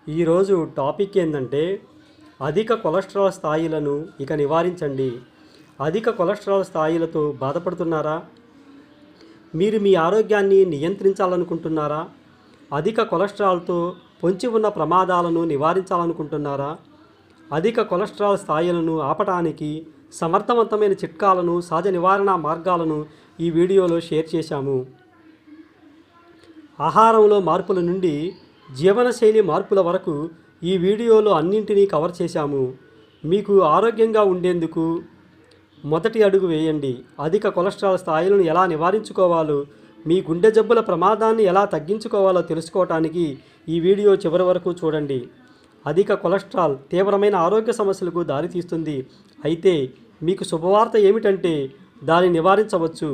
ఈరోజు టాపిక్ ఏంటంటే అధిక కొలెస్ట్రాల్ స్థాయిలను ఇక నివారించండి. అధిక కొలెస్ట్రాల్ స్థాయిలతో బాధపడుతున్నారా? మీరు మీ ఆరోగ్యాన్ని నియంత్రించాలనుకుంటున్నారా? అధిక కొలెస్ట్రాల్తో పొంచి ఉన్న ప్రమాదాలను నివారించాలనుకుంటున్నారా? అధిక కొలెస్ట్రాల్ స్థాయిలను ఆపటానికి సమర్థవంతమైన చిట్కాలను, సహజ నివారణ మార్గాలను ఈ వీడియోలో షేర్ చేశాము. ఆహారంలో మార్పుల నుండి జీవనశైలి మార్పుల వరకు ఈ వీడియోలో అన్నింటినీ కవర్ చేశాము. మీకు ఆరోగ్యంగా ఉండేందుకు మొదటి అడుగు వేయండి. అధిక కొలెస్ట్రాల్ స్థాయిలను ఎలా నివారించుకోవాలో, మీ గుండె జబ్బుల ప్రమాదాన్ని ఎలా తగ్గించుకోవాలో తెలుసుకోవటానికి ఈ వీడియో చివరి వరకు చూడండి. అధిక కొలెస్ట్రాల్ తీవ్రమైన ఆరోగ్య సమస్యలకు దారితీస్తుంది. అయితే మీకు శుభవార్త ఏమిటంటే దాన్ని నివారించవచ్చు.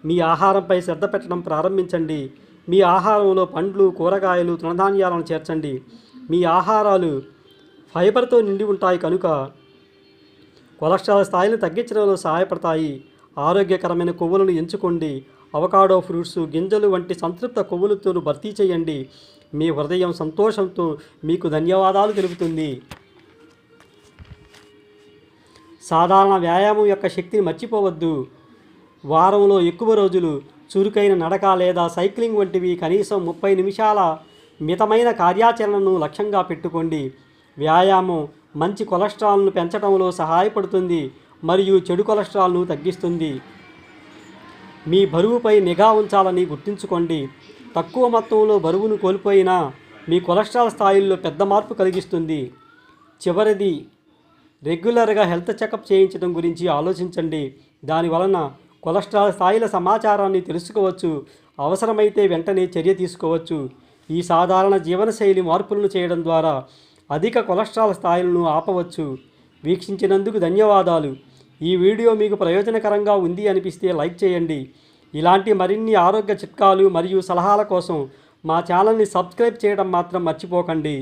మీ ఆహారంపై శ్రద్ధ పెట్టడం ప్రారంభించండి. మీ ఆహారంలో పండ్లు, కూరగాయలు, తృణధాన్యాలను చేర్చండి. మీ ఆహారాలు ఫైబర్తో నిండి ఉంటాయి కనుక కొలెస్ట్రాల్ స్థాయిని తగ్గించడంలో సహాయపడతాయి. ఆరోగ్యకరమైన కొవ్వులను ఎంచుకోండి. అవకాడో ఫ్రూట్స్, గింజలు వంటి సంతృప్త కొవ్వులతో భర్తీ చేయండి. మీ హృదయం సంతోషంతో మీకు ధన్యవాదాలు తెలుపుతుంది. సాధారణ వ్యాయామం యొక్క శక్తిని మర్చిపోవద్దు. వారంలో ఎక్కువ రోజులు చురుకైన నడక లేదా సైక్లింగ్ వంటివి కనీసం 30 నిమిషాల మితమైన కార్యాచరణను లక్ష్యంగా పెట్టుకోండి. వ్యాయామం మంచి కొలెస్ట్రాల్ను పెంచడంలో సహాయపడుతుంది మరియు చెడు కొలెస్ట్రాల్ను తగ్గిస్తుంది. మీ బరువుపై నిఘా ఉంచాలని గుర్తుంచుకోండి. తక్కువ మొత్తంలో బరువును కోల్పోయినా మీ కొలెస్ట్రాల్ స్థాయిల్లో పెద్ద మార్పు కలిగిస్తుంది. చివరిది, రెగ్యులర్గా హెల్త్ చెకప్ చేయించడం గురించి ఆలోచించండి. దానివలన కొలెస్ట్రాల్ స్థాయిల సమాచారాన్ని తెలుసుకోవచ్చు. అవసరమైతే వెంటనే చర్య తీసుకోవచ్చు. ఈ సాధారణ జీవనశైలి మార్పులను చేయడం ద్వారా అధిక కొలెస్ట్రాల్ స్థాయిలను ఆపవచ్చు. వీక్షించినందుకు ధన్యవాదాలు. ఈ వీడియో మీకు ప్రయోజనకరంగా ఉంది అనిపిస్తే లైక్ చేయండి. ఇలాంటి మరిన్ని ఆరోగ్య చిట్కాలు మరియు సలహాల కోసం మా ఛానల్ని సబ్స్క్రైబ్ చేయడం మాత్రం మర్చిపోకండి.